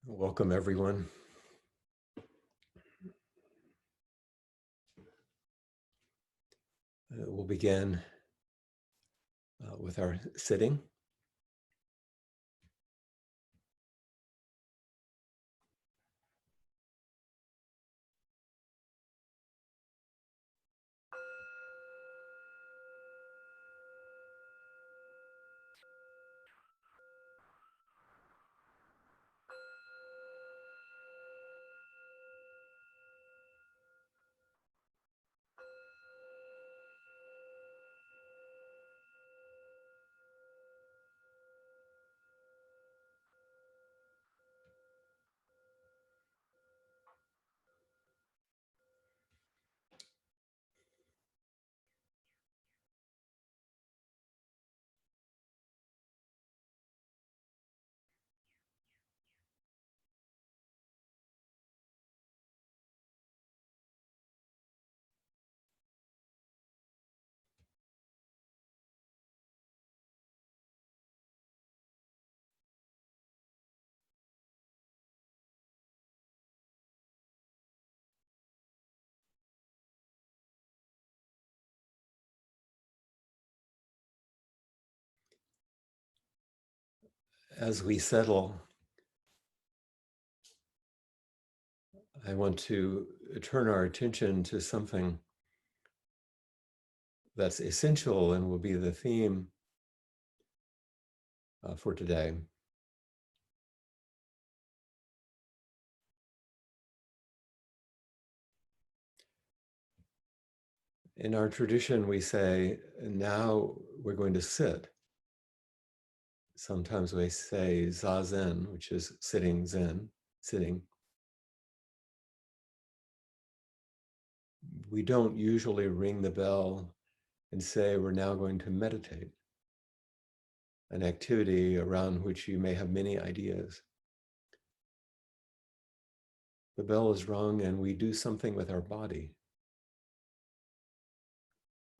Welcome, everyone. We'll begin with our sitting. As we settle, I want to turn our attention to something that's essential and will be the theme for today. In our tradition, we say, now we're going to sit. Sometimes we say zazen, which is sitting zen, sitting. We don't usually ring the bell and say we're now going to meditate, an activity around which you may have many ideas. The bell is rung and we do something with our body.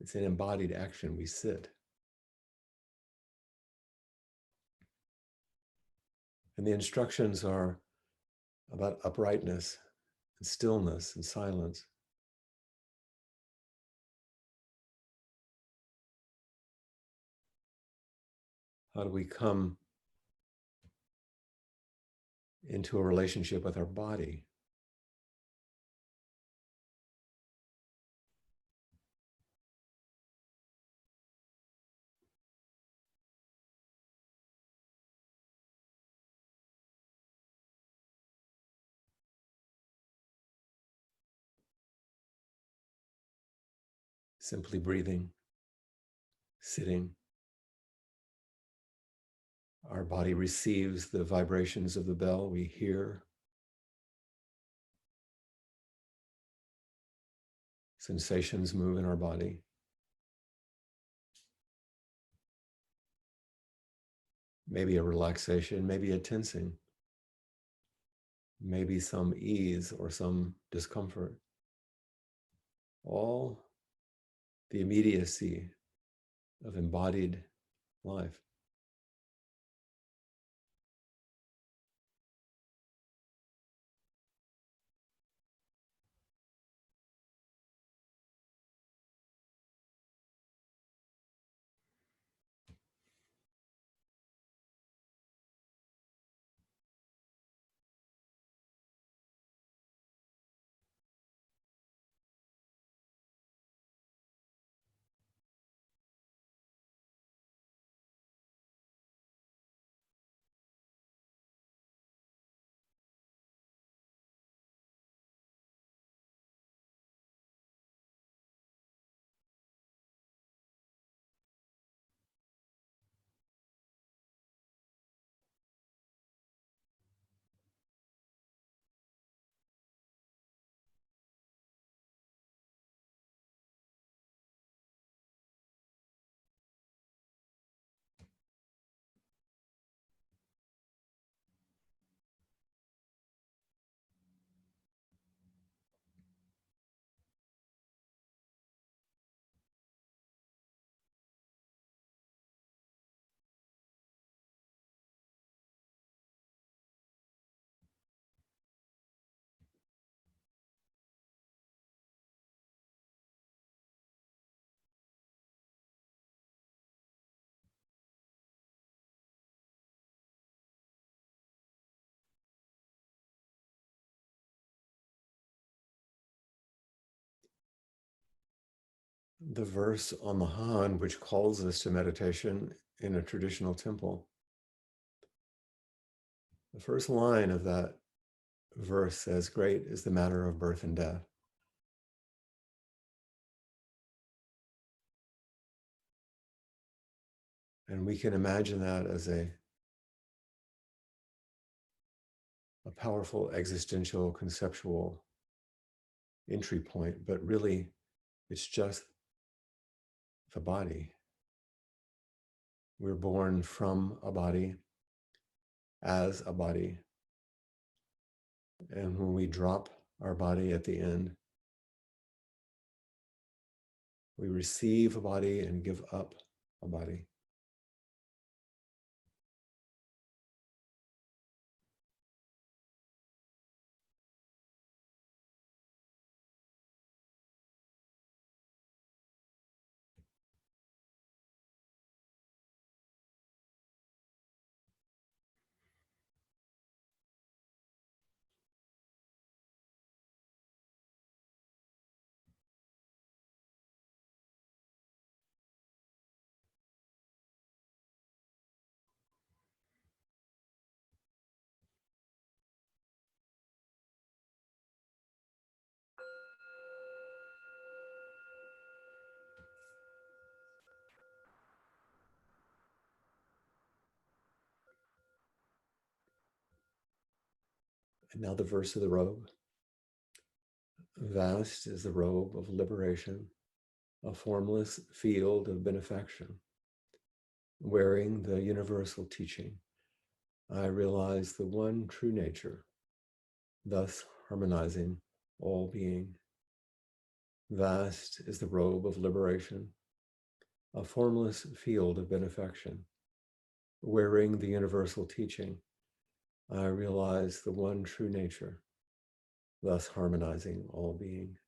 It's an embodied action. We sit. And the instructions are about uprightness and stillness and silence. How do we come into a relationship with our body? Simply breathing, sitting. Our body receives the vibrations of the bell. We hear. Sensations move in our body. Maybe a relaxation, maybe a tensing, maybe some ease or some discomfort. All the immediacy of embodied life. the verse on the Han, which calls us to meditation in a traditional temple. The first line of that verse says, "Great is the matter of birth and death." And we can imagine that as a powerful existential conceptual entry point, but really it's just the body. We're born from a body, as a body. And when we drop our body at the end, we receive a body and give up a body. And now the verse of the robe. Vast is the robe of liberation, a formless field of benefaction. Wearing the universal teaching, I realize the one true nature, thus harmonizing all being. Vast is the robe of liberation, a formless field of benefaction. Wearing the universal teaching, I realize the one true nature, thus harmonizing all being.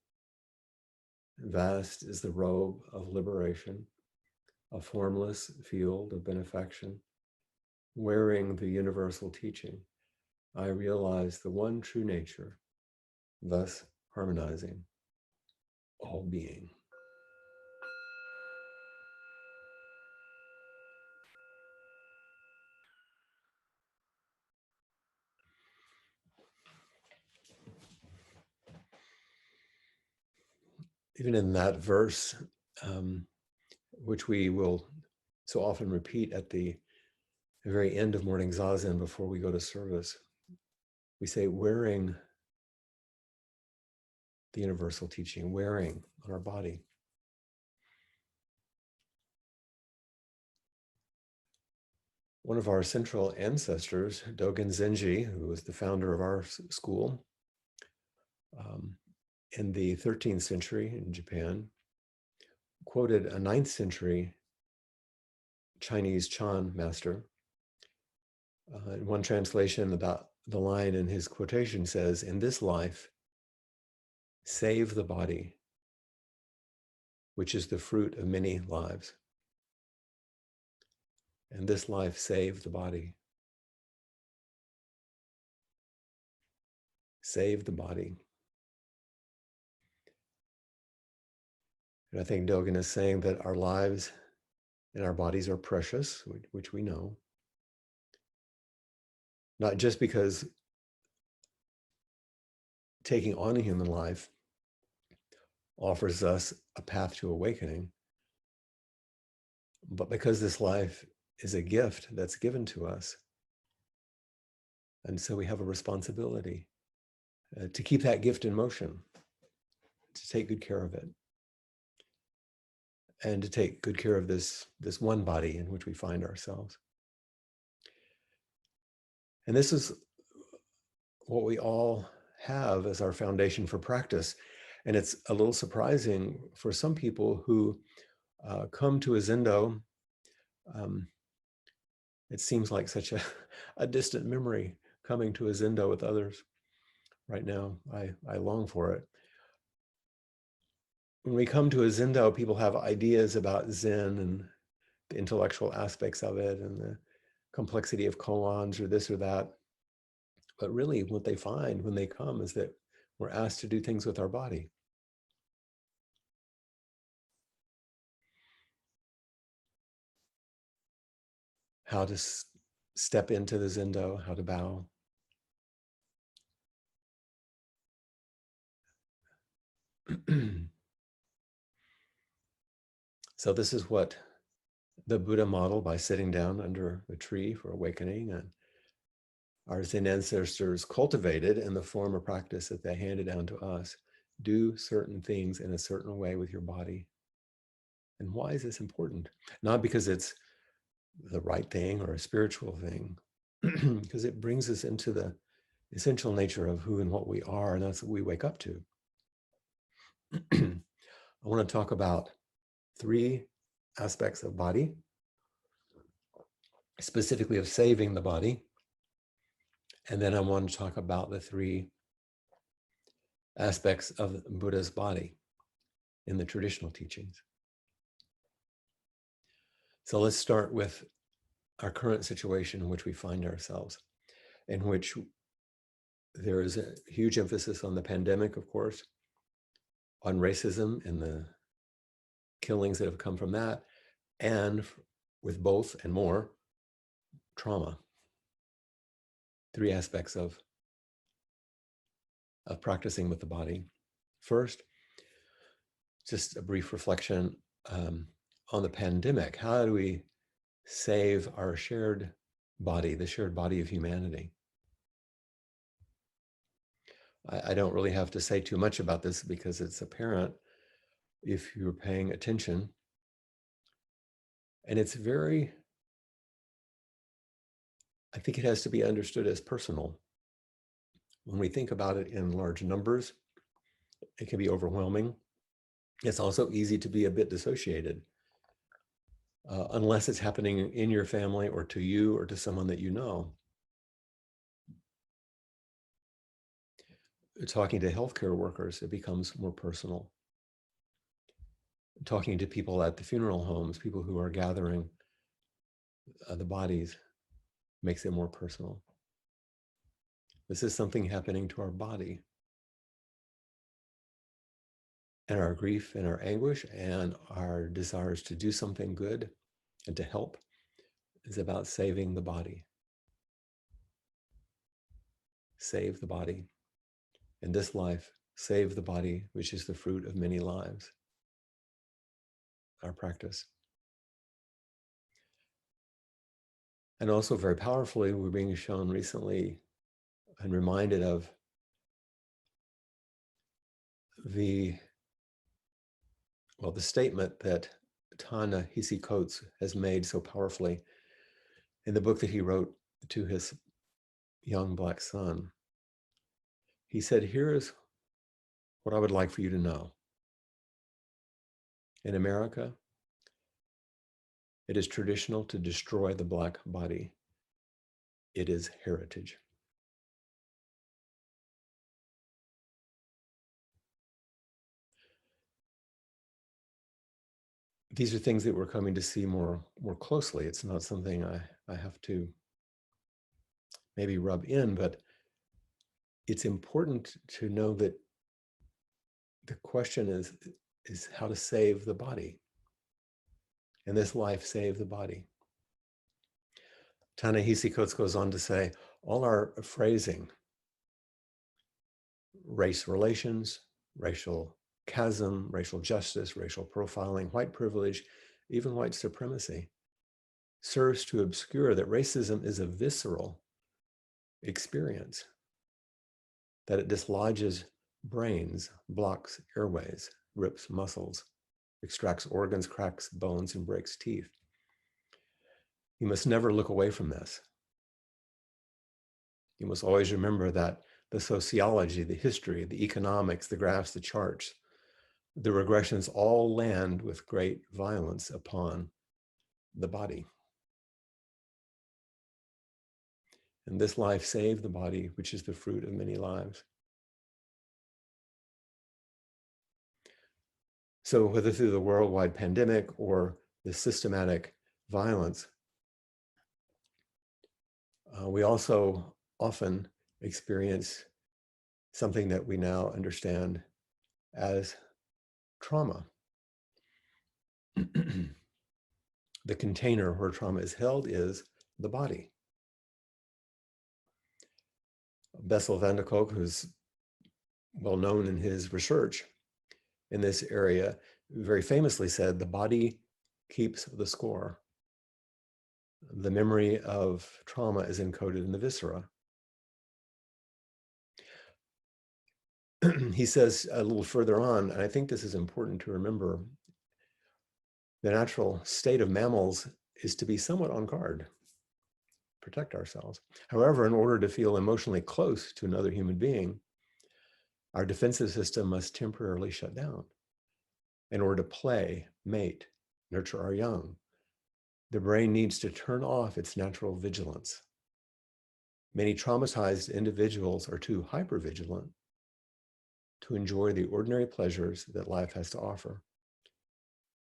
Vast is the robe of liberation, a formless field of benefaction. Wearing the universal teaching, I realize the one true nature, thus harmonizing all being. Even in that verse, which we will so often repeat at the very end of morning zazen before we go to service, we say, wearing the universal teaching, wearing on our body. One of our central ancestors, Dogen Zenji, who was the founder of our school, in the 13th century in Japan, quoted a 9th century Chinese Chan master. In one translation, about the line in his quotation says, "In this life, save the body, which is the fruit of many lives." And this life, save the body. Save the body. And I think Dogen is saying that our lives and our bodies are precious, which we know. Not just because taking on a human life offers us a path to awakening, but because this life is a gift that's given to us. And so we have a responsibility to keep that gift in motion, to take good care of it, and to take good care of this one body in which we find ourselves. And this is what we all have as our foundation for practice. And it's a little surprising for some people who come to a Zendo. It seems like such a distant memory coming to a Zendo with others right now. I long for it. When we come to a Zendo, people have ideas about Zen and the intellectual aspects of it and the complexity of koans or this or that. But really what they find when they come is that we're asked to do things with our body. how to step into the Zendo, how to bow. So this is what the Buddha modeled by sitting down under a tree for awakening, and our Zen ancestors cultivated in the form of practice that they handed down to us. Do certain things in a certain way with your body. And why is this important? Not because it's the right thing or a spiritual thing, because it brings us into the essential nature of who and what we are, and that's what we wake up to. I want to talk about 3 aspects of body, specifically of saving the body. And then I want to talk about the 3 aspects of Buddha's body in the traditional teachings. So let's start with our current situation in which we find ourselves, in which there is a huge emphasis on the pandemic, of course, on racism and the killings that have come from that, and with both and more, trauma. 3 aspects of practicing with the body. First, just a brief reflection on the pandemic. How do we save our shared body, the shared body of humanity? I don't really have to say too much about this because it's apparent if you're paying attention. And it's very, I think it has to be understood as personal. When we think about it in large numbers, it can be overwhelming. It's also easy to be a bit dissociated, unless it's happening in your family or to you or to someone that you know. Talking to healthcare workers, it becomes more personal. Talking to people at the funeral homes, people who are gathering the bodies, makes it more personal. This is something happening to our body. And our grief and our anguish and our desires to do something good and to help is about saving the body. Save the body. In this life, save the body, which is the fruit of many lives. Our practice. And also very powerfully, we're being shown recently and reminded of the statement that Ta-Nehisi Coates has made so powerfully in the book that he wrote to his young Black son. He said, here is what I would like for you to know. In America, it is traditional to destroy the Black body. It is heritage. These are things that we're coming to see more closely. It's not something I have to maybe rub in, but it's important to know that the question is how to save the body. In this life, save the body. Ta-Nehisi Coates goes on to say, all our phrasing, race relations, racial chasm, racial justice, racial profiling, white privilege, even white supremacy, serves to obscure that racism is a visceral experience, that it dislodges brains, blocks airways, rips muscles, extracts organs, cracks bones, and breaks teeth. You must never look away from this. You must always remember that the sociology, the history, the economics, the graphs, the charts, the regressions all land with great violence upon the body. And this life save the body, which is the fruit of many lives. So whether through the worldwide pandemic or the systematic violence, we also often experience something that we now understand as trauma. The container where trauma is held is the body. Bessel van der Kolk, who's well known in his research in this area, very famously said, the body keeps the score. The memory of trauma is encoded in the viscera. He says a little further on, and I think this is important to remember, the natural state of mammals is to be somewhat on guard, protect ourselves. However, in order to feel emotionally close to another human being, our defensive system must temporarily shut down. In order to play, mate, nurture our young, the brain needs to turn off its natural vigilance. Many traumatized individuals are too hypervigilant to enjoy the ordinary pleasures that life has to offer,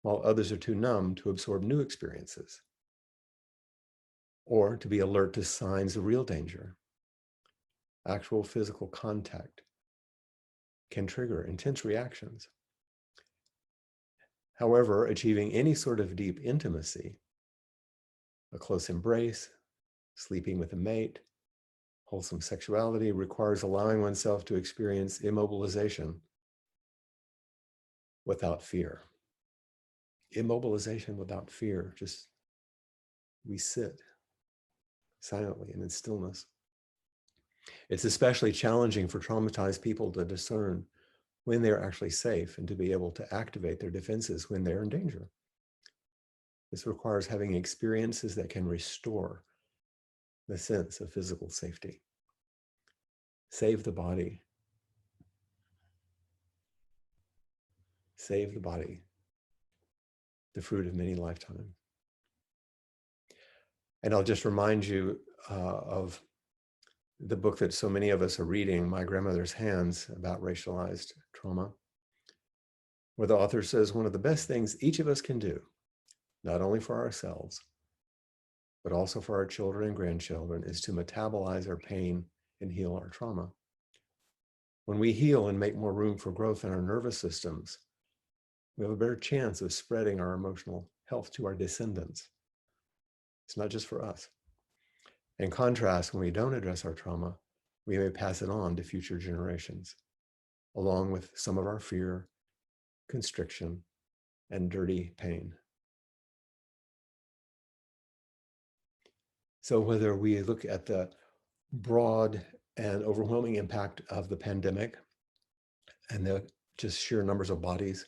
while others are too numb to absorb new experiences or to be alert to signs of real danger. Actual physical contact can trigger intense reactions. However, achieving any sort of deep intimacy, a close embrace, sleeping with a mate, wholesome sexuality, requires allowing oneself to experience immobilization without fear. Immobilization without fear, just we sit silently and in stillness. It's especially challenging for traumatized people to discern when they're actually safe and to be able to activate their defenses when they're in danger. This requires having experiences that can restore the sense of physical safety. Save the body. Save the body, the fruit of many lifetimes. And I'll just remind you of the book that so many of us are reading, My Grandmother's Hands, about racialized trauma, where the author says one of the best things each of us can do, not only for ourselves, but also for our children and grandchildren, is to metabolize our pain and heal our trauma. When we heal and make more room for growth in our nervous systems, we have a better chance of spreading our emotional health to our descendants. It's not just for us. In contrast, when we don't address our trauma, we may pass it on to future generations, along with some of our fear, constriction, and dirty pain. So whether we look at the broad and overwhelming impact of the pandemic and the just sheer numbers of bodies,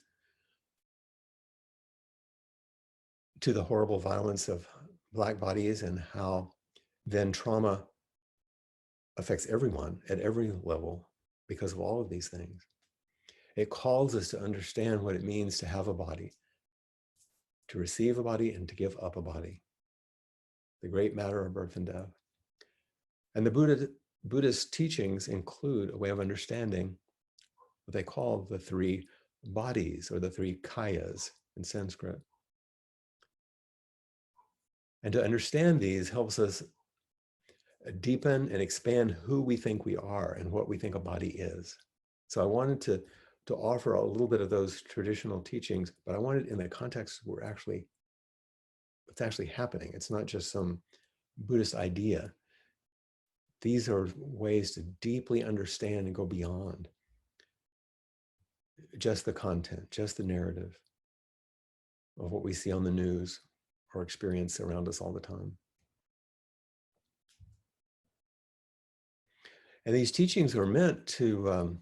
to the horrible violence of Black bodies and how then trauma affects everyone at every level because of all of these things. It calls us to understand what it means to have a body, to receive a body and to give up a body. The great matter of birth and death. And the Buddhist teachings include a way of understanding what they call the three bodies, or the three kayas in Sanskrit. And to understand these helps us deepen and expand who we think we are and what we think a body is. So I wanted to offer a little bit of those traditional teachings, but I wanted in the context where it's actually happening. It's not just some Buddhist idea. These are ways to deeply understand and go beyond just the content, just the narrative of what we see on the news or experience around us all the time. And these teachings are meant to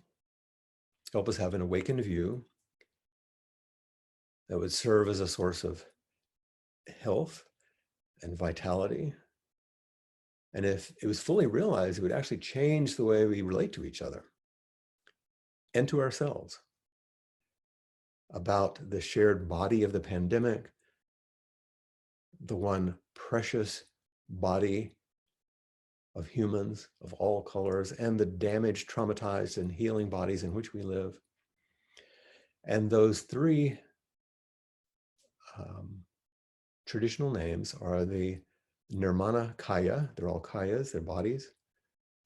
help us have an awakened view that would serve as a source of health and vitality. And if it was fully realized, it would actually change the way we relate to each other and to ourselves, about the shared body of the pandemic, the one precious body of humans of all colors, and the damaged, traumatized, and healing bodies in which we live. And those three traditional names are the Nirmana Kaya, they're all Kayas, they're bodies,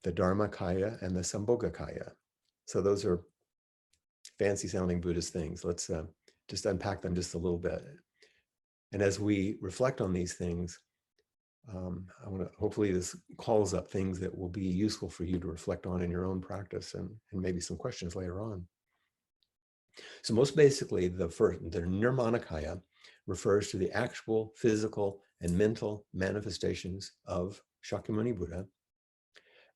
the Dharma Kaya, and the Sambhoga Kaya. So those are fancy sounding Buddhist things. Let's just unpack them just a little bit. And as we reflect on these things, I want to, hopefully this calls up things that will be useful for you to reflect on in your own practice, and maybe some questions later on. So most basically, the Nirmanakaya refers to the actual physical and mental manifestations of Shakyamuni Buddha,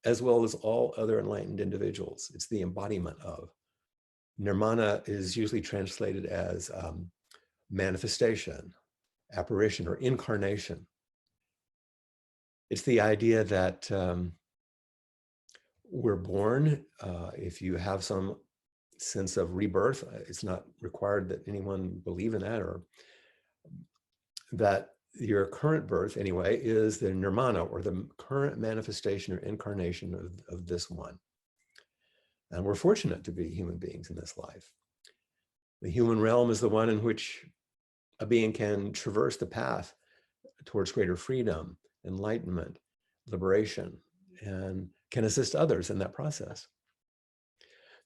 as well as all other enlightened individuals. It's the embodiment of. Nirmana is usually translated as manifestation, apparition, or incarnation. It's the idea that we're born. If you have some sense of rebirth, it's not required that anyone believe in that, or that your current birth anyway is the nirmana, or the current manifestation or incarnation of this one. And we're fortunate to be human beings in this life. The human realm is the one in which a being can traverse the path towards greater freedom, enlightenment, liberation, and can assist others in that process.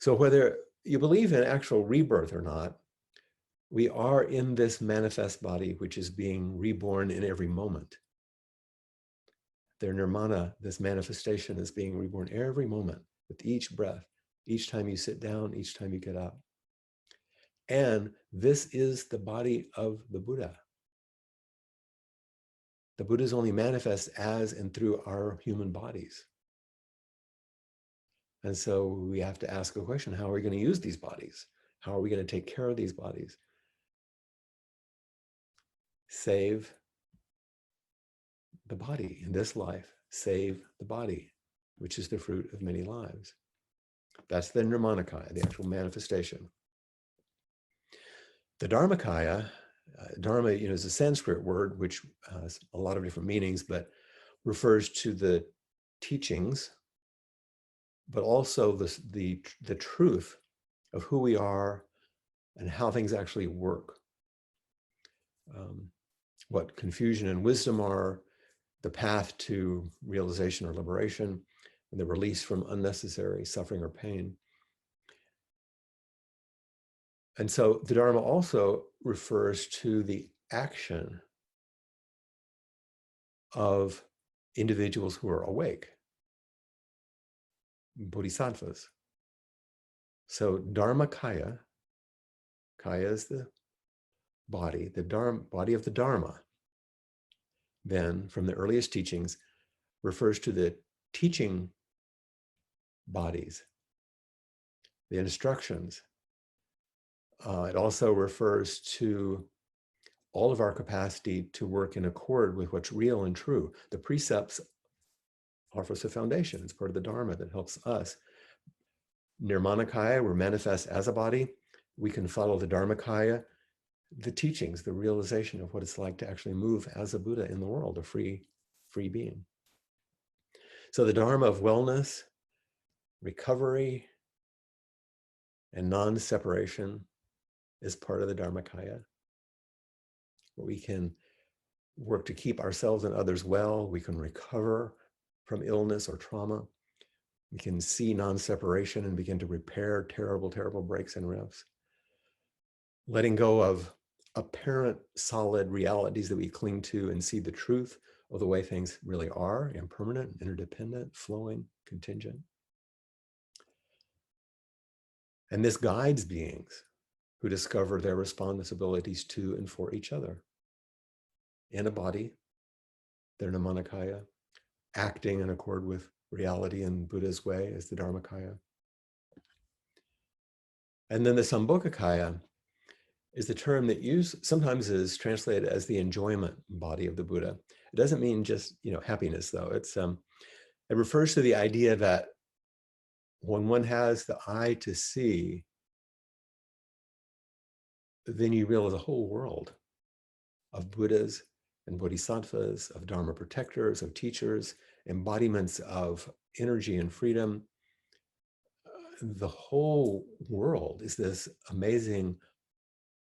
So whether you believe in actual rebirth or not, we are in this manifest body, which is being reborn in every moment. Their nirmana, this manifestation, is being reborn every moment with each breath, each time you sit down, each time you get up. And this is the body of the Buddha. The Buddhas only manifest as and through our human bodies. And so we have to ask a question: how are we going to use these bodies? How are we going to take care of these bodies? Save the body in this life. Save the body, which is the fruit of many lives. That's the Nirmanakaya, the actual manifestation. The Dharmakaya, Dharma, is a Sanskrit word which has a lot of different meanings, but refers to the teachings, but also the truth of who we are and how things actually work. What confusion and wisdom are, the path to realization or liberation, and the release from unnecessary suffering or pain. And so the Dharma also refers to the action of individuals who are awake, bodhisattvas. So Dharmakaya, kaya is the body, body of the Dharma, then from the earliest teachings refers to the teaching bodies, the instructions. It also refers to all of our capacity to work in accord with what's real and true. The precepts offer us a foundation. It's part of the Dharma that helps us. Nirmanakaya, we're manifest as a body. We can follow the Dharmakaya, the teachings, the realization of what it's like to actually move as a Buddha in the world, a free being. So the Dharma of wellness, recovery, and non-separation is part of the Dharmakaya, where we can work to keep ourselves and others well. We can recover from illness or trauma. We can see non-separation and begin to repair terrible, terrible breaks and rifts. Letting go of apparent solid realities that we cling to and see the truth of the way things really are: impermanent, interdependent, flowing, contingent. And this guides beings who discover their responsibilities to and for each other in a body, their Nirmanakaya, acting in accord with reality in Buddha's way as the Dharmakaya. And then the Sambhogakaya is the term that sometimes is translated as the enjoyment body of the Buddha. It doesn't mean just happiness, though. It refers to the idea that when one has the eye to see, then you realize a whole world of Buddhas and bodhisattvas, of Dharma protectors, of teachers, embodiments of energy and freedom. The whole world is this amazing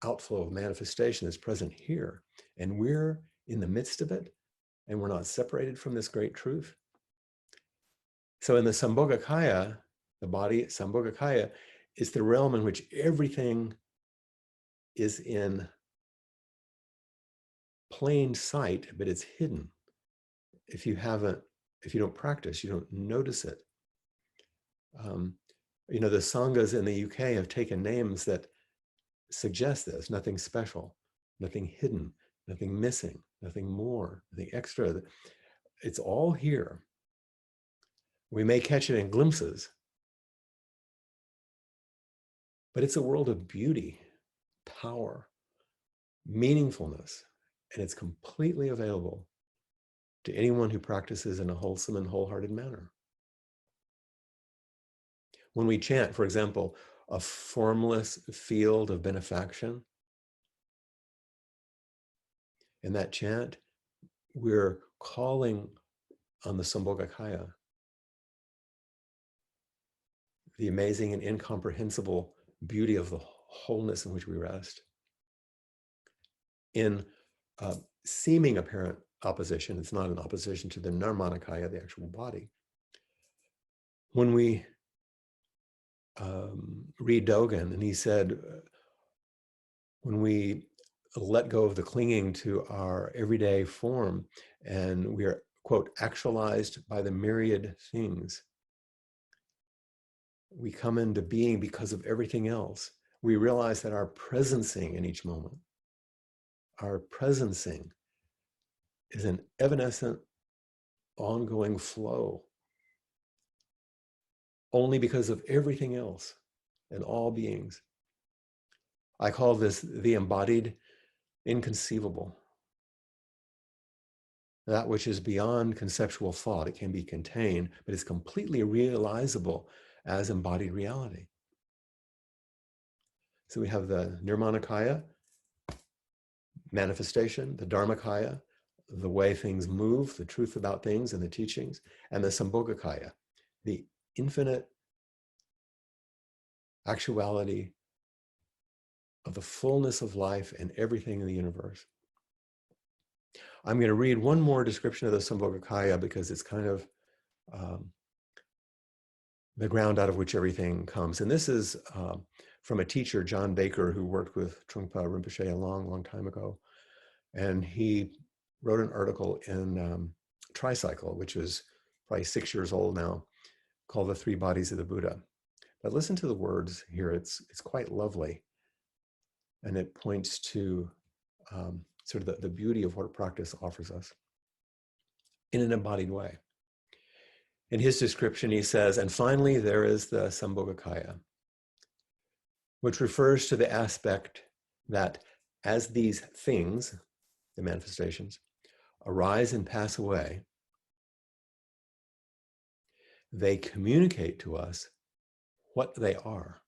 outflow of manifestation that's present here. And we're in the midst of it, and we're not separated from this great truth. So in the Sambhogakaya, the body, Sambhogakaya, is the realm in which everything is in plain sight, but it's hidden. if you don't practice, you don't notice it. The sanghas in the UK have taken names that suggest this: nothing special, nothing hidden, nothing missing, nothing more, nothing extra. It's all here. We may catch it in glimpses, but it's a world of beauty, power, meaningfulness, and it's completely available to anyone who practices in a wholesome and wholehearted manner. When we chant, for example, a formless field of benefaction, in that chant, we're calling on the Sambhogakaya, the amazing and incomprehensible beauty of the wholeness in which we rest. In seeming apparent opposition, it's not an opposition to the Nirmanakaya, the actual body. When we read Dogen, and he said, when we let go of the clinging to our everyday form and we are, quote, actualized by the myriad things, we come into being because of everything else. We realize that our presencing in each moment, our presencing is an evanescent, ongoing flow only because of everything else and all beings. I call this the embodied inconceivable. That which is beyond conceptual thought. It can be contained, but it's completely realizable as embodied reality. So we have the Nirmanakaya, manifestation, the Dharmakaya, the way things move, the truth about things and the teachings, and the Sambhogakaya, the infinite actuality of the fullness of life and everything in the universe. I'm going to read one more description of the Sambhogakaya because it's kind of the ground out of which everything comes. And this is from a teacher, John Baker, who worked with Trungpa Rinpoche a long, long time ago. And he wrote an article in Tricycle, which is probably 6 years old now, called The Three Bodies of the Buddha. But listen to the words here. It's quite lovely. And it points to sort of the beauty of what practice offers us in an embodied way. In his description, he says, and finally, there is the Sambhogakaya, which refers to the aspect that as these things, the manifestations, arise and pass away, they communicate to us what they are.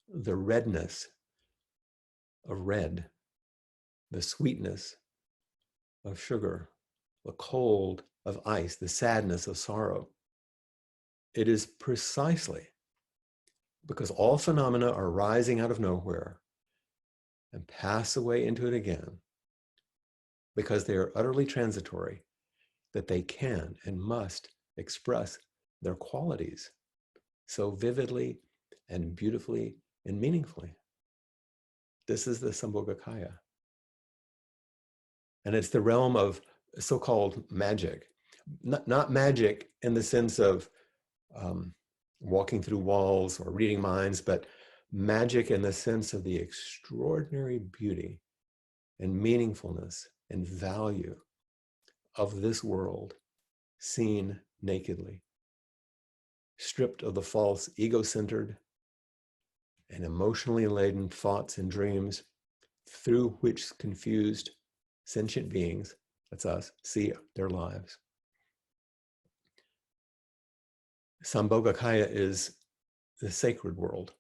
The redness of red, the sweetness of sugar, the cold of ice, the sadness of sorrow. It is precisely because all phenomena are rising out of nowhere and pass away into it again, because they are utterly transitory, that they can and must express their qualities so vividly and beautifully and meaningfully. This is the Sambhogakaya. And it's the realm of so-called magic. Not magic in the sense of walking through walls or reading minds, but magic in the sense of the extraordinary beauty and meaningfulness and value of this world seen nakedly, stripped of the false ego-centered and emotionally laden thoughts and dreams through which confused sentient beings, that's us, see their lives. Sambhogakaya is the sacred world.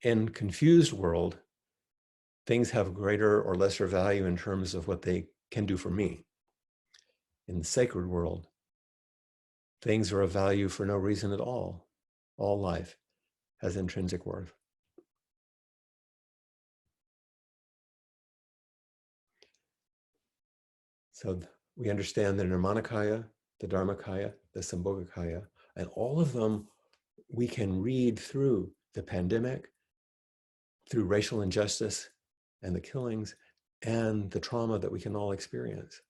In confused world, things have greater or lesser value in terms of what they can do for me. In the sacred world, things are of value for no reason at all. All life has intrinsic worth. So we understand the Nirmanakaya, the Dharmakaya, the Sambhogakaya, and all of them we can read through the pandemic, through racial injustice and the killings, and the trauma that we can all experience.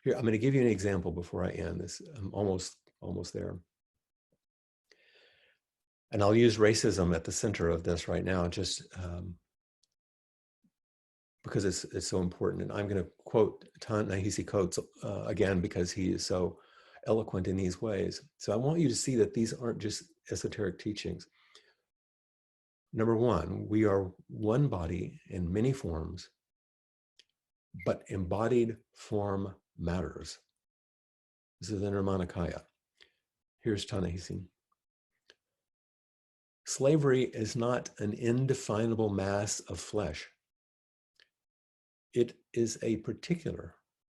Here, I'm going to give you an example before I end this. I'm almost there. And I'll use racism at the center of this right now, just because it's so important. And I'm going to quote Ta-Nehisi Coates again, because he is so eloquent in these ways. So I want you to see that these aren't just esoteric teachings. Number one, we are one body in many forms, but embodied form matters. This is the Nirmanakaya. Here's Ta-Nehisi. Slavery is not an indefinable mass of flesh. It is a particular,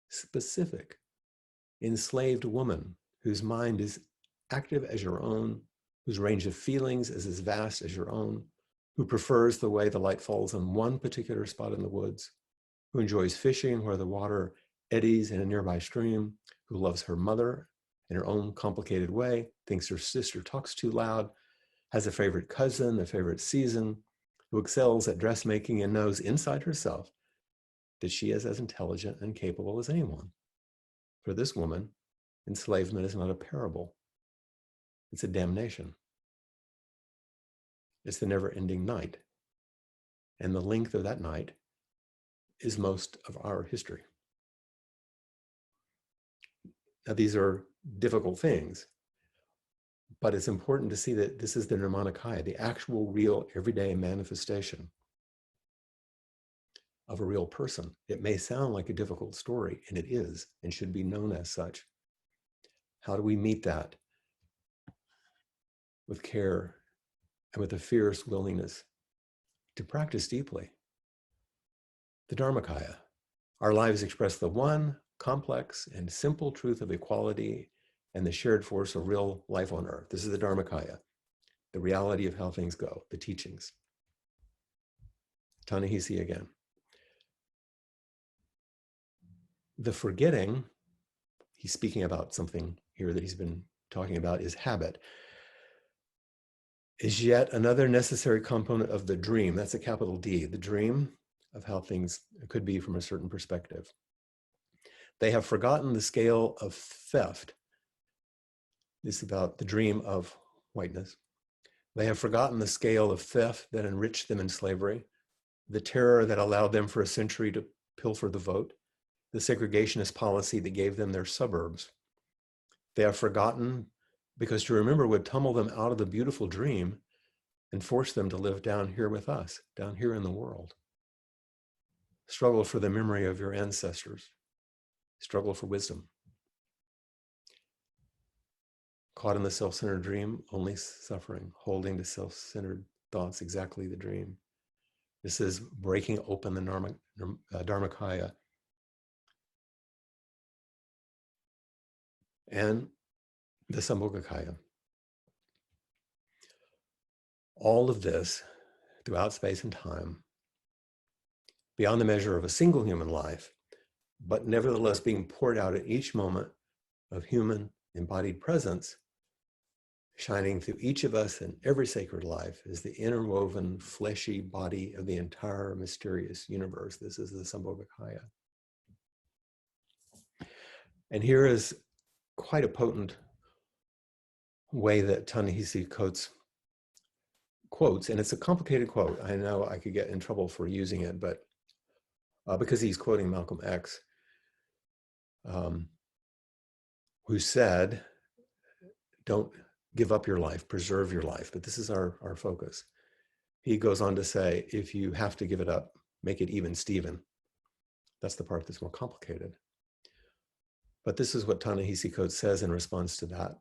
specific, enslaved woman whose mind is active as your own, whose range of feelings is as vast as your own, who prefers the way the light falls on one particular spot in the woods, who enjoys fishing where the water eddies in a nearby stream, who loves her mother in her own complicated way, thinks her sister talks too loud, has a favorite cousin, a favorite season, who excels at dressmaking and knows inside herself that she is as intelligent and capable as anyone. For this woman, enslavement is not a parable. It's a damnation. It's the never-ending night. And the length of that night is most of our history. Now, these are difficult things, but it's important to see that this is the Nirmanakaya, the actual, real, everyday manifestation of a real person. It may sound like a difficult story, and it is, and should be known as such. How do we meet that? With care and with a fierce willingness to practice deeply. The Dharmakaya. Our lives express the one complex and simple truth of equality and the shared force of real life on earth. This is the Dharmakaya, the reality of how things go, the teachings. Ta-Nehisi again. The forgetting, he's speaking about something here that he's been talking about, is habit, is yet another necessary component of the dream. That's a capital D, the dream of how things could be from a certain perspective. They have forgotten the scale of theft. This is about the dream of whiteness. They have forgotten the scale of theft that enriched them in slavery, the terror that allowed them for a century to pilfer the vote, the segregationist policy that gave them their suburbs. They have forgotten because to remember would tumble them out of the beautiful dream and force them to live down here with us, down here in the world. Struggle for the memory of your ancestors. Struggle for wisdom. Caught in the self-centered dream, only suffering, holding to self-centered thoughts, exactly the dream. This is breaking open the Dharmakaya. And the Sambhogakaya. All of this throughout space and time, beyond the measure of a single human life, but nevertheless being poured out at each moment of human embodied presence, shining through each of us in every sacred life is the interwoven fleshy body of the entire mysterious universe. This is the Sambhogakaya. And here is quite a potent way that Ta-Nehisi Coates quotes, and it's a complicated quote. I know I could get in trouble for using it, but because he's quoting Malcolm X, who said, don't give up your life, preserve your life. But this is our focus. He goes on to say, if you have to give it up, make it even Steven. That's the part that's more complicated. But this is what Ta-Nehisi Coates says in response to that.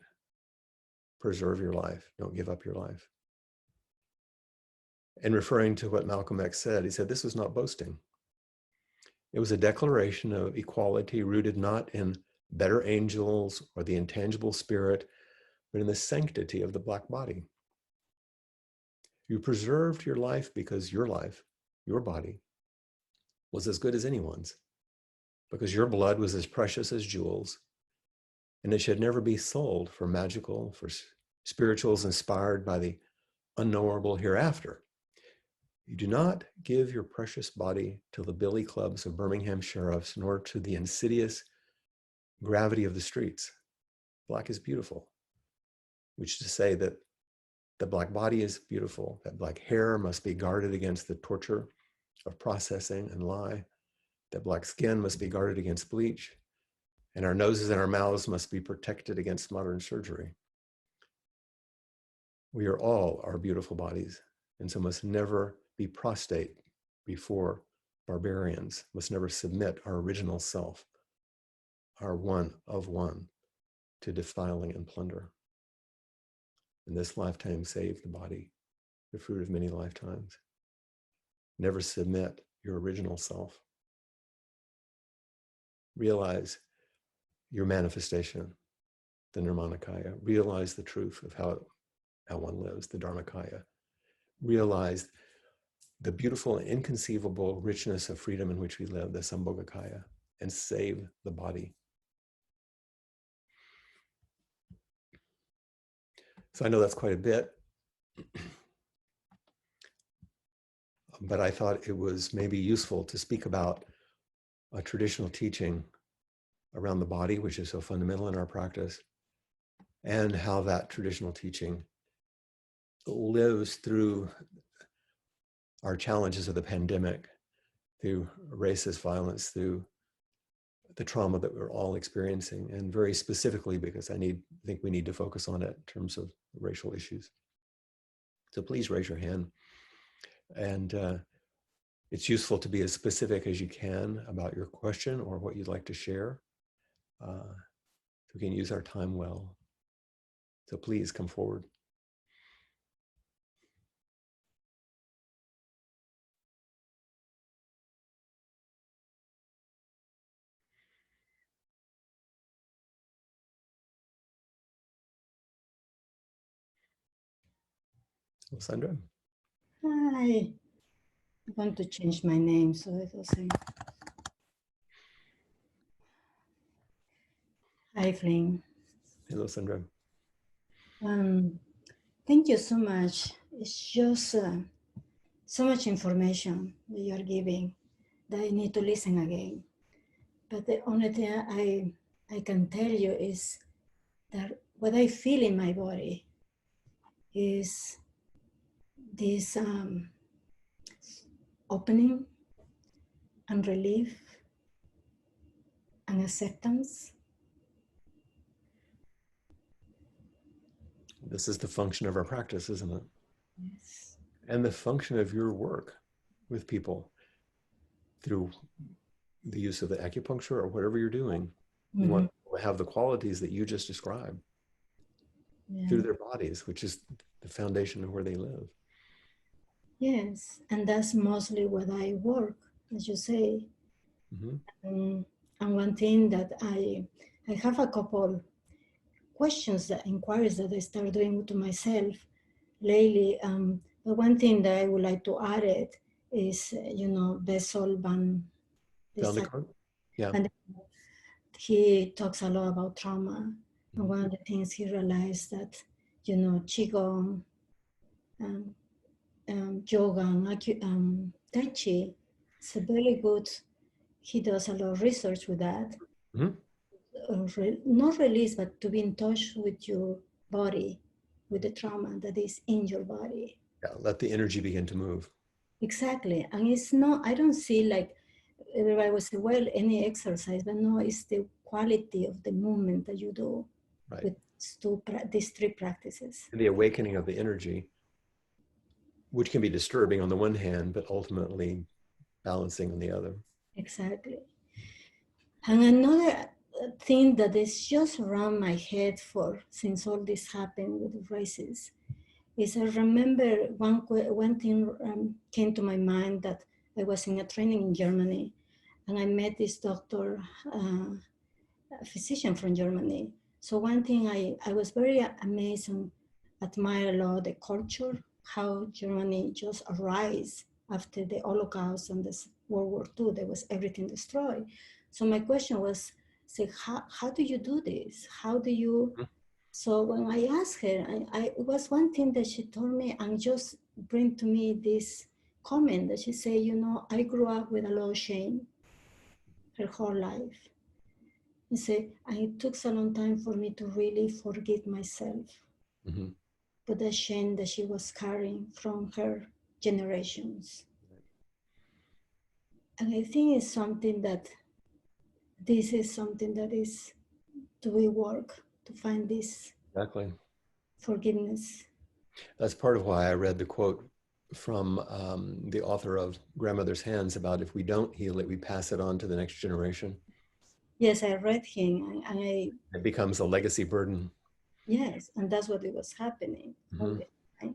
Preserve your life, don't give up your life. And referring to what Malcolm X said, he said, this was not boasting. It was a declaration of equality rooted not in better angels or the intangible spirit, but in the sanctity of the black body. You preserved your life because your life, your body, was as good as anyone's, because your blood was as precious as jewels, and it should never be sold for magical, for spirituals inspired by the unknowable hereafter. You do not give your precious body to the billy clubs of Birmingham sheriffs, nor to the insidious gravity of the streets. Black is beautiful, which is to say that the Black body is beautiful, that Black hair must be guarded against the torture of processing and lie, that Black skin must be guarded against bleach, and our noses and our mouths must be protected against modern surgery. We are all our beautiful bodies, and so must never be prostrate before barbarians, must never submit our original self, our one of one, to defiling and plunder. In this lifetime, save the body, the fruit of many lifetimes. Never submit your original self. Realize your manifestation, the Nirmanakaya. Realize the truth of how one lives, the Dharmakaya. Realize the beautiful, inconceivable richness of freedom in which we live, the Sambhogakaya, and save the body. So I know that's quite a bit, but I thought it was maybe useful to speak about a traditional teaching around the body, which is so fundamental in our practice, and how that traditional teaching lives through our challenges of the pandemic, through racist violence, through the trauma that we're all experiencing, and very specifically because I think we need to focus on it in terms of racial issues. So please raise your hand. And it's useful to be as specific as you can about your question or what you'd like to share. So we can use our time well. So please come forward. Sandra? Hi. I want to change my name so it doesn't. Hi, Flynn. Hello, Sandra. Thank you so much. It's just so much information that you are giving that I need to listen again. But the only thing I can tell you is that what I feel in my body is this opening and relief and acceptance. This is the function of our practice, isn't it? Yes. And the function of your work with people through the use of the acupuncture or whatever you're doing. You want to have the qualities that you just described through their bodies, which is the foundation of where they live. Yes, and that's mostly what I work, as you say. And one thing that I have a couple questions, that inquiries that I start doing to myself lately. But one thing that I would like to add it is, Bessel van Vandekar? Yeah. And he talks a lot about trauma. And one of the things he realized that, Qigong, yoga, and Tai Chi, it's a very good, he does a lot of research with that. Not release, but to be in touch with your body, with the trauma that is in your body. Yeah, let the energy begin to move. Exactly. And it's not, I don't see like, everybody would say, well, any exercise, but no, it's the quality of the movement that you do with these three practices. And the awakening of the energy, which can be disturbing on the one hand, but ultimately balancing on the other. Exactly. And another thing that is just around my head since all this happened with the races is I remember one thing came to my mind, that I was in a training in Germany and I met this doctor, a physician from Germany. So one thing I was very amazed and admire a lot the culture, how Germany just arose after the Holocaust and the World War II. There was everything destroyed. So my question was, say, how do you do this? How do you? So when I asked her, it was one thing that she told me and just bring to me this comment that she said, you know, I grew up with a lot of shame her whole life. And say, and it took so long time for me to really forgive myself Mm-hmm. for the shame that she was carrying from her generations. And I think it's something that this is something that is to be work to find this Exactly. forgiveness. That's part of why I read the quote from the author of Grandmother's Hands about if we don't heal it, we pass it on to the next generation. Yes, I read him, and I It becomes a legacy burden. yes, and that's what it was happening all Mm-hmm. the time.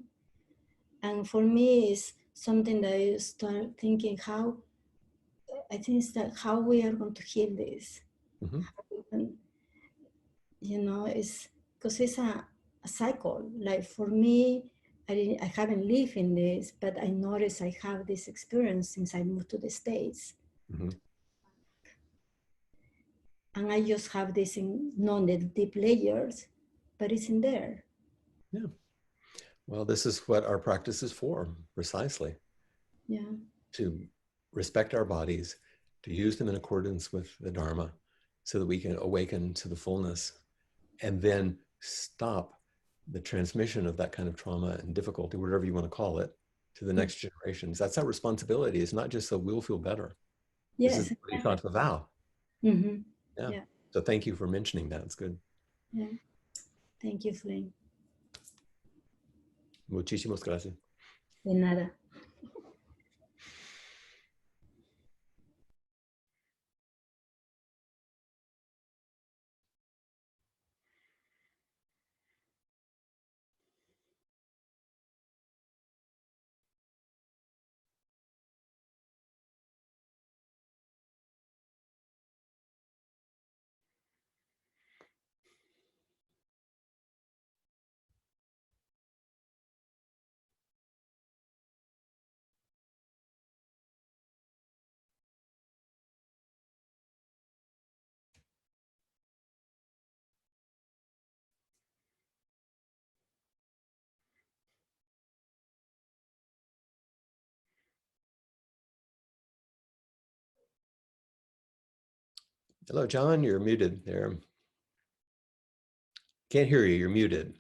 And for me, it's something that I start thinking how I think it's that how we are going to heal this. Mm-hmm. And, you know, it's because it's a cycle. Like for me, I haven't lived in this, but I notice I have this experience since I moved to the States. Mm-hmm. And I just have this in non deep layers, but it's in there. Yeah. Well, this is what our practice is for, precisely. Yeah. To respect our bodies, to use them in accordance with the Dharma so that we can awaken to the fullness and then stop the transmission of that kind of trauma and difficulty, whatever you want to call it, to the next generations. That's our responsibility. It's not just so we'll feel better. This is Yes. the Bodhisattva vow. Mm-hmm. Yeah. Yeah. So thank you for mentioning that. It's good. Yeah. Thank you, Flynn. Muchísimas gracias. De nada. Hello, John. You're muted there. Can't hear you. You're muted.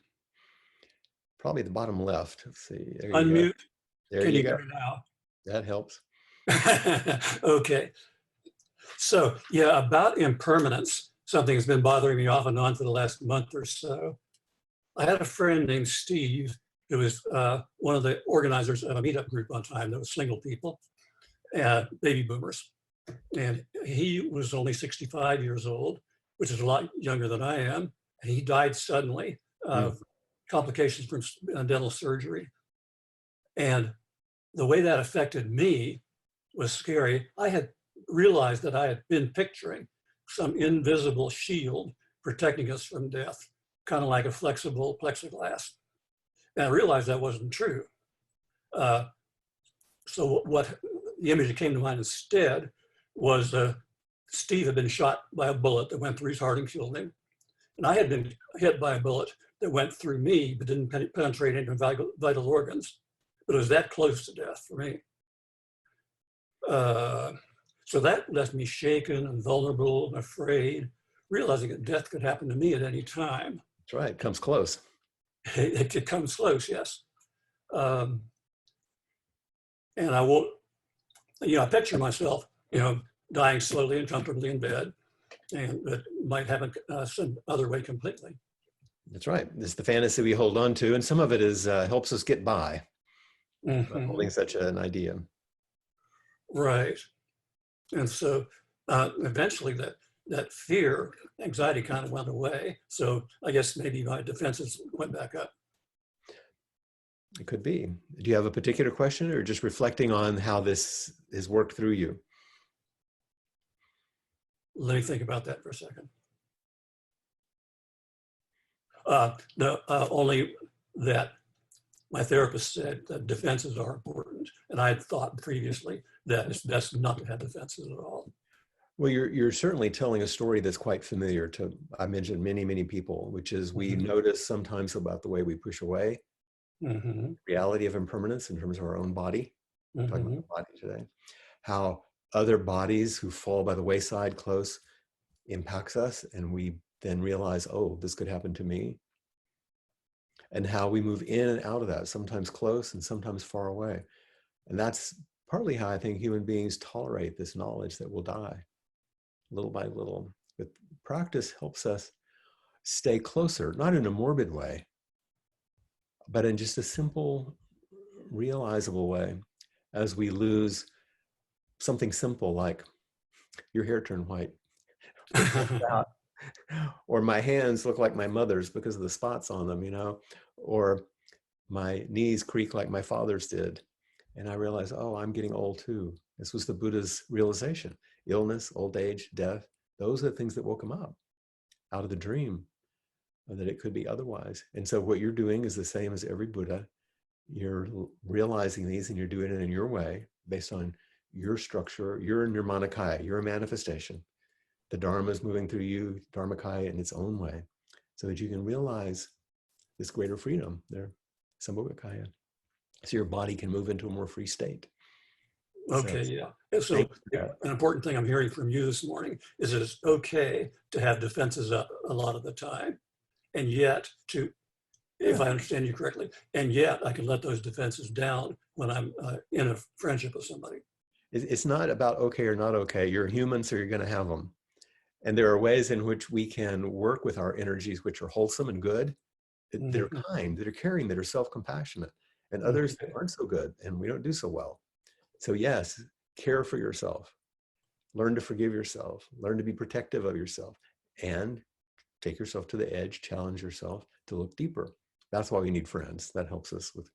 Probably the bottom left. Let's see. There you go. Unmute. There Can you you go. hear me now? That helps. Okay. So yeah, about impermanence, something has been bothering me off and on for the last month or so. I had a friend named Steve who was one of the organizers of a meetup group one time that was single people, baby boomers. And he was only 65 years old, which is a lot younger than I am. And he died suddenly of complications from dental surgery. And the way that affected me was scary. I had realized that I had been picturing some invisible shield protecting us from death, kind of like a flexible plexiglass. And I realized that wasn't true. So what the image that came to mind instead was Steve had been shot by a bullet that went through his heart and killed him. And I had been hit by a bullet that went through me, but didn't penetrate into vital organs. But it was that close to death for me. So that left me shaken and vulnerable and afraid, realizing that death could happen to me at any time. That's right. It comes close. It comes close, yes. And I won't, I picture myself, dying slowly and comfortably in bed, and that might happen some other way completely. That's right. It's the fantasy we hold on to, and some of it is helps us get by. Holding such an idea. Right. And so eventually that fear, anxiety kind of went away. So I guess maybe my defenses went back up. It could be. Do you have a particular question or just reflecting on how this has worked through you? Let me think about that for a second. Only that my therapist said that defenses are important. And I had thought previously that it's best not to have defenses at all. Well, you're certainly telling a story that's quite familiar to, I mentioned, many, many people, which is we notice sometimes about the way we push away reality of impermanence in terms of our own body. talking Mhm. about the body today, how other bodies who fall by the wayside close impacts us, and we then realize, oh, this could happen to me, and how we move in and out of that, sometimes close and sometimes far away. And that's partly how I think human beings tolerate this knowledge that we'll die little by little. But practice helps us stay closer, not in a morbid way, but in just a simple, realizable way, as we lose something simple like your hair turned white, or out, or my hands look like my mother's because of the spots on them, or my knees creak like my father's did. And I realized, oh, I'm getting old too. This was the Buddha's realization. Illness, old age, death, those are the things that woke him up out of the dream, that it could be otherwise. And so what you're doing is the same as every Buddha. You're realizing these and you're doing it in your way based on your structure. You're in Nirmanakaya, you're a manifestation. The Dharma is moving through you, Dharmakaya, in its own way, so that you can realize this greater freedom there, Sambhogakaya. So your body can move into a more free state. Okay, yeah. And so an important thing I'm hearing from you this morning is it's okay to have defenses up a lot of the time. And yet if I understand you correctly, and yet I can let those defenses down when I'm in a friendship with somebody. It's not about okay or not okay. You're human, so you're going to have them. And there are ways in which we can work with our energies, which are wholesome and good, that are kind, that are caring, that are self-compassionate, and others that aren't so good, and we don't do so well. So yes, care for yourself. Learn to forgive yourself. Learn to be protective of yourself. And take yourself to the edge, challenge yourself to look deeper. That's why we need friends. That helps us with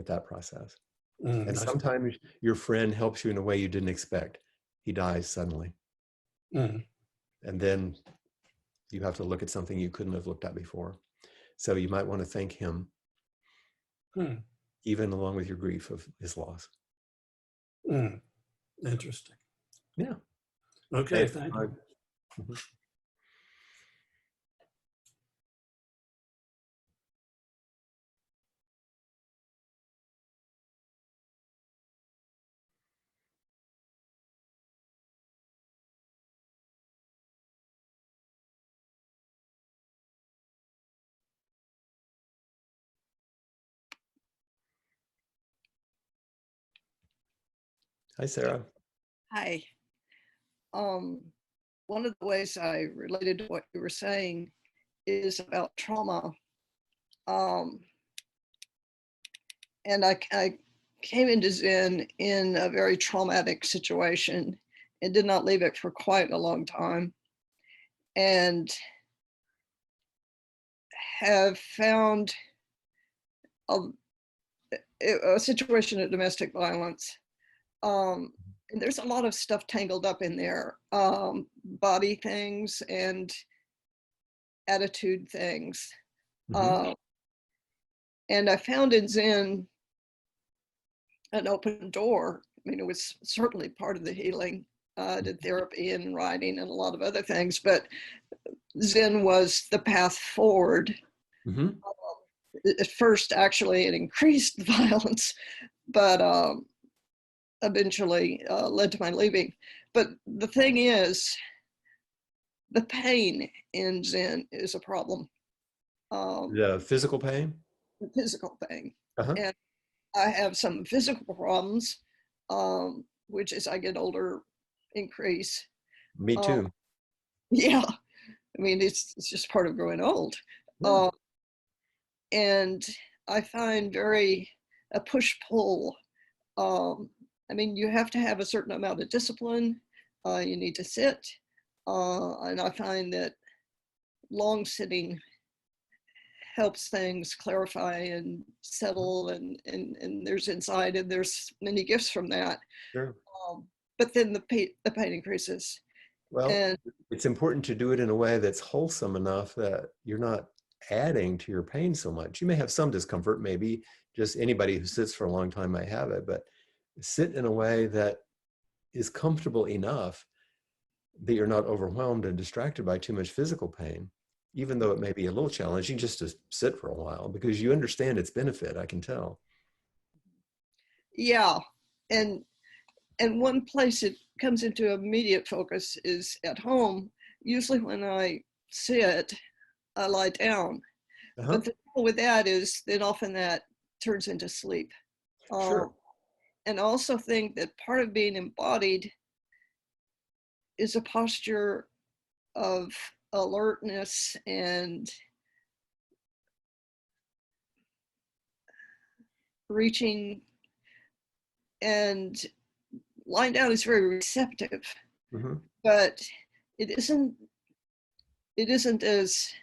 that process. And sometimes your friend helps you in a way you didn't expect. He dies suddenly. And then you have to look at something you couldn't have looked at before. So you might want to thank him, even along with your grief of his loss. Interesting. Yeah. Okay, thank you. Hi, Sarah. Hi. One of the ways I related to what you were saying is about trauma. And I came into Zen in a very traumatic situation and did not leave it for quite a long time. And have found a situation of domestic violence. And there's a lot of stuff tangled up in there, body things and attitude things. And I found in Zen an open door. I mean, it was certainly part of the healing. I did therapy and writing and a lot of other things, but Zen was the path forward. At first, actually, it increased the violence, but eventually led to my leaving. But the thing is, the pain in Zen is a problem. The physical pain? The physical pain. And I have some physical problems, which as I get older, increase. Me too. Yeah. I mean, it's just part of growing old. And I find a push-pull. I mean, you have to have a certain amount of discipline. You need to sit. And I find that long sitting helps things clarify and settle, and there's insight, and there's many gifts from that. Sure. But then the pain increases. Well, it's important to do it in a way that's wholesome enough that you're not adding to your pain so much. You may have some discomfort, maybe just anybody who sits for a long time might have it, but sit in a way that is comfortable enough that you're not overwhelmed and distracted by too much physical pain, even though it may be a little challenging just to sit for a while, because you understand its benefit, I can tell. Yeah. and one place it comes into immediate focus is at home. Usually when I sit, I lie down. But the trouble with that is that often that turns into sleep. Sure. And I also think that part of being embodied is a posture of alertness and reaching, and lying down is very receptive, but it isn't as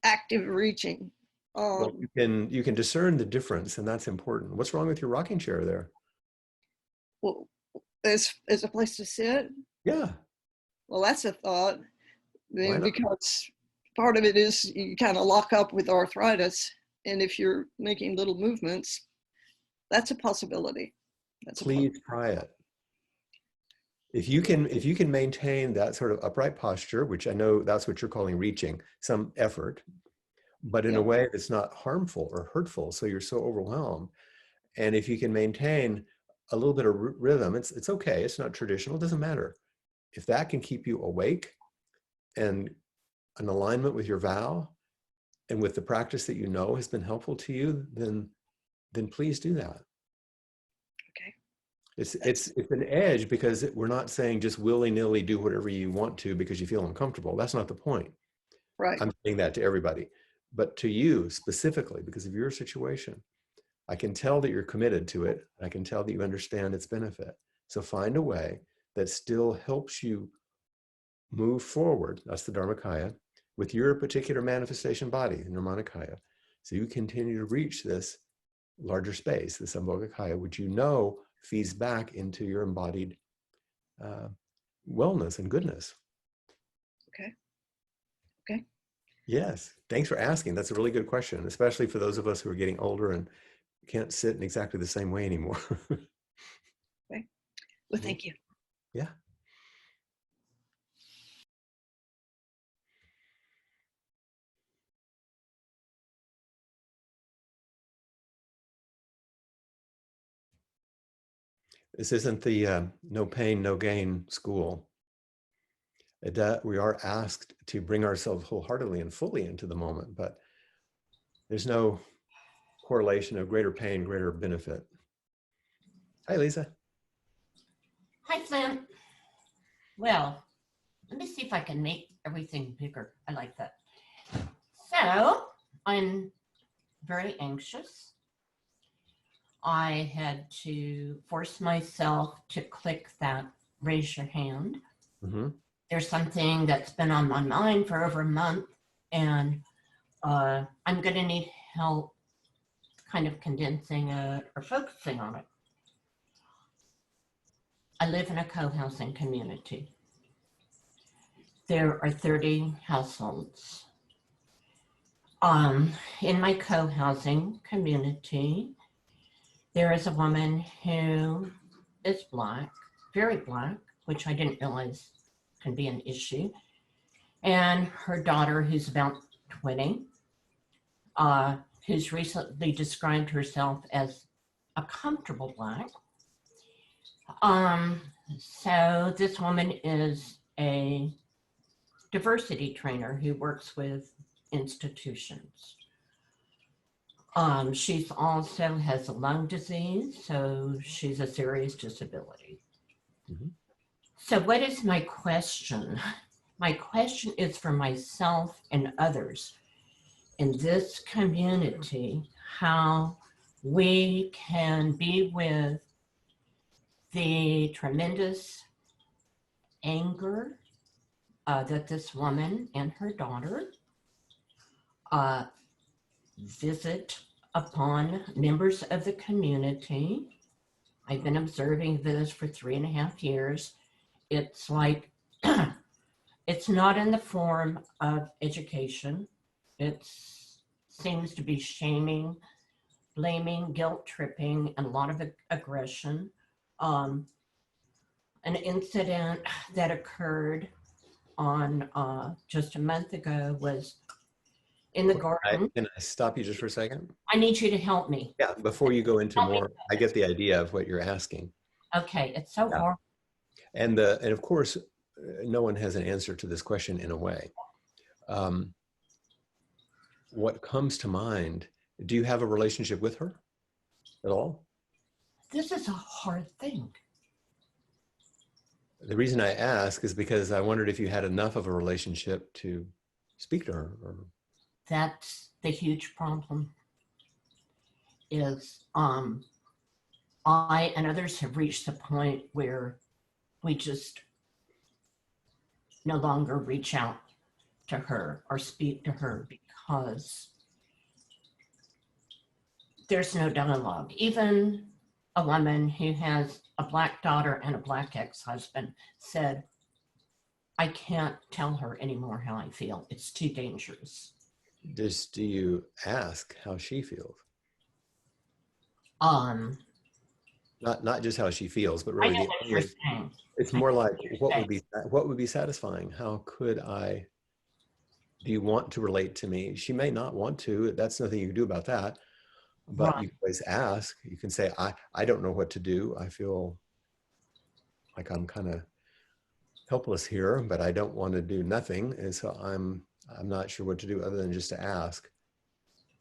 active reaching. Well, you can discern the difference, and that's important. What's wrong with your rocking chair there? Well, as a place to sit? Yeah. Well, that's a thought. Because part of it is you kind of lock up with arthritis, and if you're making little movements, that's a possibility. Please try it. If you can maintain that sort of upright posture, which I know that's what you're calling reaching, some effort, but in a way that's not harmful or hurtful, so you're so overwhelmed. And if you can maintain a little bit of rhythm, it's okay. It's not traditional. It doesn't matter. If that can keep you awake and an alignment with your vow and with the practice that you know has been helpful to you, then please do that. Okay. It's an edge, because we're not saying just willy-nilly do whatever you want to because you feel uncomfortable. That's not the point. Right. I'm saying that to everybody, but to you specifically because of your situation. I can tell that you're committed to it. I can tell that you understand its benefit. So find a way that still helps you move forward. That's the Dharmakaya, with your particular manifestation body, the Nirmanakaya. So you continue to reach this larger space, the Sambhogakaya, which you know feeds back into your embodied wellness and goodness. Okay. Okay. Yes. Thanks for asking. That's a really good question, especially for those of us who are getting older and can't sit in exactly the same way anymore. Okay. Well, thank you. Yeah. This isn't the no pain, no gain school. We are asked to bring ourselves wholeheartedly and fully into the moment, but there's no correlation of greater pain, greater benefit. Hi, Lisa. Hi, Flint. Well, let me see if I can make everything bigger. I like that. So I'm very anxious. I had to force myself to click that raise your hand. There's something that's been on my mind for over a month, and I'm going to need help kind of condensing it or focusing on it. I live in a co-housing community. There are 30 households. In my co-housing community, there is a woman who is Black, very Black, which I didn't realize can be an issue, and her daughter, who's about 20, who's recently described herself as a comfortable Black. So this woman is a diversity trainer who works with institutions. She's also has a lung disease, so she's a serious disability. So what is my question? My question is for myself and others in this community, how we can be with the tremendous anger that this woman and her daughter visit upon members of the community. I've been observing this for 3.5 years. It's like, it's not in the form of education. It seems to be shaming, blaming, guilt tripping, and a lot of aggression. An incident that occurred on just a month ago was in the garden. Can I stop you just for a second? I need you to help me. Yeah, before you go into Help me. more, I get the idea of what you're asking. Okay, it's so Yeah. hard. And of course, no one has an answer to this question in a way. What comes to mind, do you have a relationship with her at all? This is a hard thing. The reason I ask is because I wondered if you had enough of a relationship to speak to her. Or... That's the huge problem. Is I and others have reached the point where we just no longer reach out to her or speak to her because there's no dialogue. Even a woman who has a Black daughter and a Black ex-husband said, I can't tell her anymore how I feel. It's too dangerous. Do you ask how she feels? Not just how she feels, but really it's more like what would be satisfying? How could I? Do you want to relate to me? She may not want to. That's nothing you can do about that. But Right. you can always ask. You can say, I don't know what to do. I feel like I'm kind of helpless here, but I don't want to do nothing. And so I'm not sure what to do other than just to ask.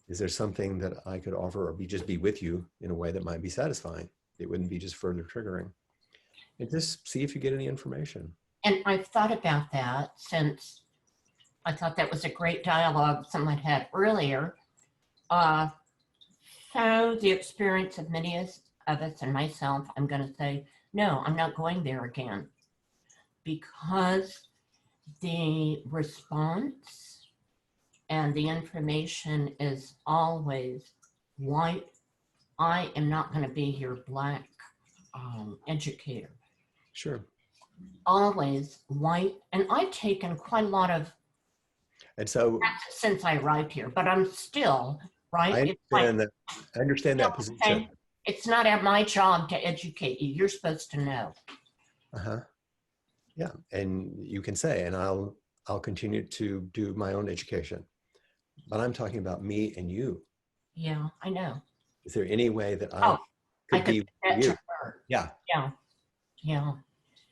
Is there something that I could offer or just be with you in a way that might be satisfying? It wouldn't be just further triggering. And just see if you get any information. And I've thought about that since I thought that was a great dialogue someone had earlier. So the experience of many of us and myself, I'm going to say, no, I'm not going there again. Because the response and the information is always white. I am not going to be your Black educator. Sure. Always white. And I've taken quite a lot of, and so since I arrived here, but I'm still, right? I understand that position. It's not my job to educate you. You're supposed to know. Uh-huh. Yeah, and you can say, and I'll continue to do my own education. But I'm talking about me and you. Yeah, I know. Is there any way that I could be with you? Yeah. Yeah. Yeah.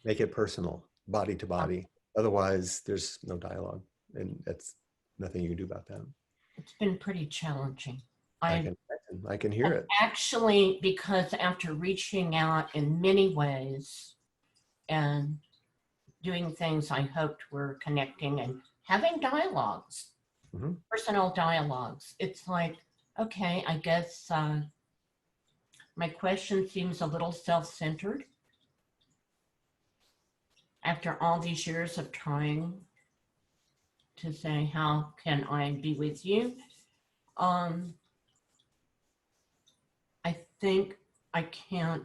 Make it personal, body to body. Otherwise, there's no dialogue, and that's nothing you can do about that. It's been pretty challenging. I can hear it. Actually, because after reaching out in many ways and doing things I hoped were connecting and having dialogues, personal dialogues, it's like, okay, I guess my question seems a little self-centered. After all these years of trying to say, how can I be with you? I think I can't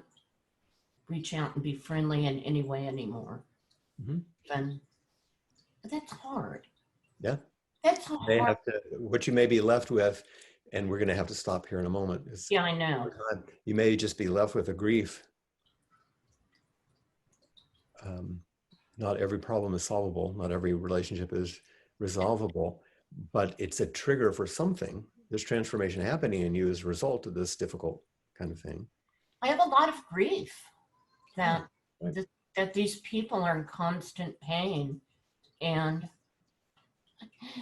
reach out and be friendly in any way anymore. And that's hard. Yeah. That's hard. What you may be left with, and we're going to have to stop here in a moment. Yeah, I know. You may just be left with a grief. Not every problem is solvable. Not every relationship is resolvable, but it's a trigger for something. There's transformation happening in you as a result of this difficult kind of thing. I have a lot of grief that that these people are in constant pain, and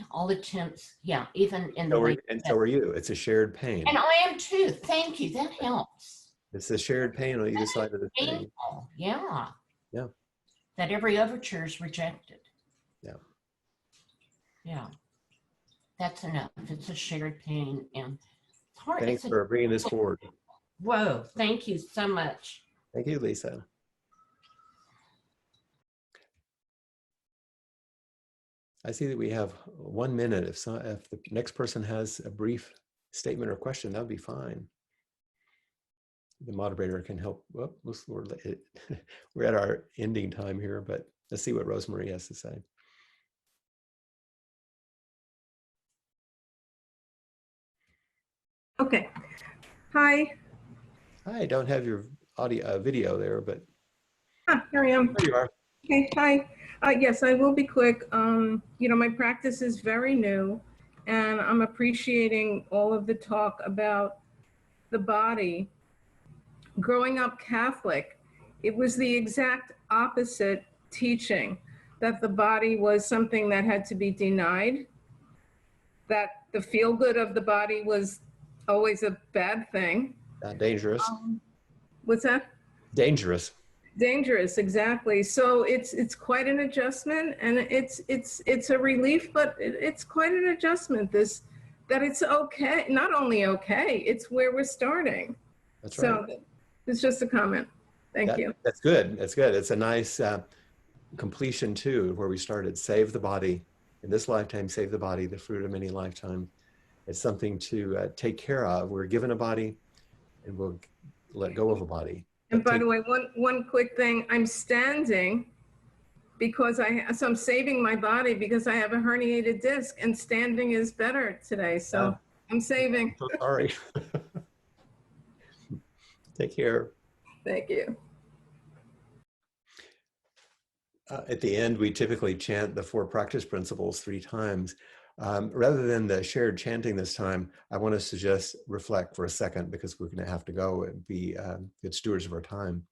all attempts, even in the way. And so are you. It's a shared pain. And I am too. Thank you. That helps. It's a shared pain on either side of the thing. Yeah. Yeah. That every overture is rejected. Yeah. Yeah. That's enough. It's a shared pain, and it's hard. Thanks for bringing this forward. Whoa. Thank you so much. Thank you, Lisa. I see that we have 1 minute. If the next person has a brief statement or question, that would be fine. The moderator can help. Well, we're at our ending time here, but let's see what Rosemary has to say. Okay. Hi. I don't have your video there, but Here I am. there you are. Okay. Hi. Yes, I will be quick. My practice is very new, and I'm appreciating all of the talk about the body. Growing up Catholic, it was the exact opposite teaching, that the body was something that had to be denied, that the feel good of the body was always a bad thing. Dangerous. What's that? Dangerous. Dangerous, exactly. So it's quite an adjustment, and it's a relief, but it's quite an adjustment. That it's okay, not only okay, it's where we're starting. That's right. So it's just a comment. Thank you. That's good. That's good. It's a nice completion too, where we started. Save the body in this lifetime. Save the body, the fruit of many lifetimes. It's something to take care of. We're given a body, and we'll let go of a body. And by the way, one quick thing, I'm standing because so I'm saving my body because I have a herniated disc, and standing is better today. So I'm saving. So sorry. Take care. Thank you. At the end, we typically chant the 4 practice principles 3 times. Rather than the shared chanting this time, I want us to just reflect for a second, because we're going to have to go and be good stewards of our time.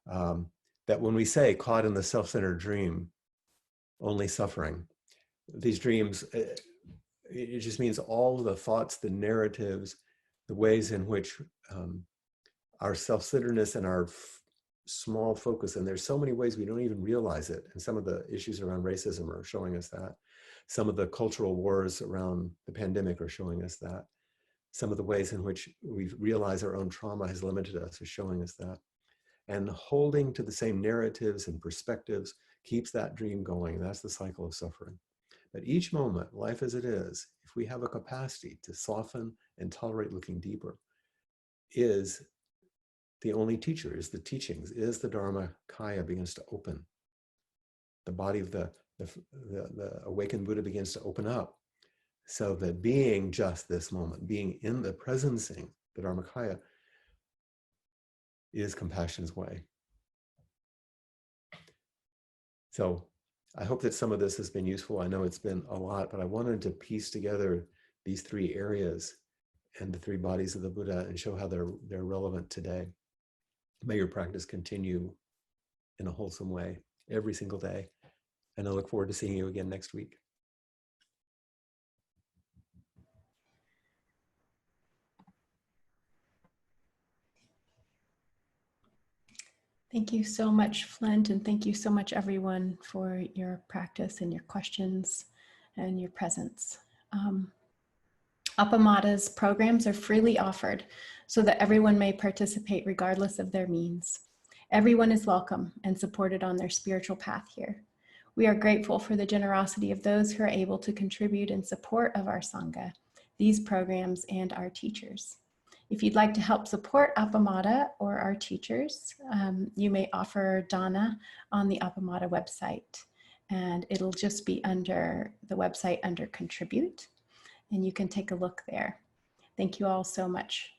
That when we say caught in the self-centered dream, only suffering, these dreams, it just means all the thoughts, the narratives, the ways in which our self-centeredness and our small focus, and there's so many ways we don't even realize it. And some of the issues around racism are showing us that. Some of the cultural wars around the pandemic are showing us that. Some of the ways in which we realize our own trauma has limited us are showing us that. And holding to the same narratives and perspectives keeps that dream going. That's the cycle of suffering. But each moment, life as it is, if we have a capacity to soften and tolerate looking deeper, is the only teacher, is the teachings, is the Dharmakaya begins to open. The body of the awakened Buddha begins to open up, so that being just this moment, being in the presencing, the Dharmakaya, is compassion's way. So I hope that some of this has been useful. I know it's been a lot, but I wanted to piece together these 3 areas and the 3 bodies of the Buddha and show how they're relevant today. May your practice continue in a wholesome way every single day. And I look forward to seeing you again next week. Thank you so much, Flint, and thank you so much, everyone, for your practice and your questions and your presence. Appamada's programs are freely offered so that everyone may participate regardless of their means. Everyone is welcome and supported on their spiritual path here. We are grateful for the generosity of those who are able to contribute in support of our Sangha, these programs, and our teachers. If you'd like to help support Appamada or our teachers, you may offer dana on the Appamada website, and it'll just be under the website under Contribute, and you can take a look there. Thank you all so much.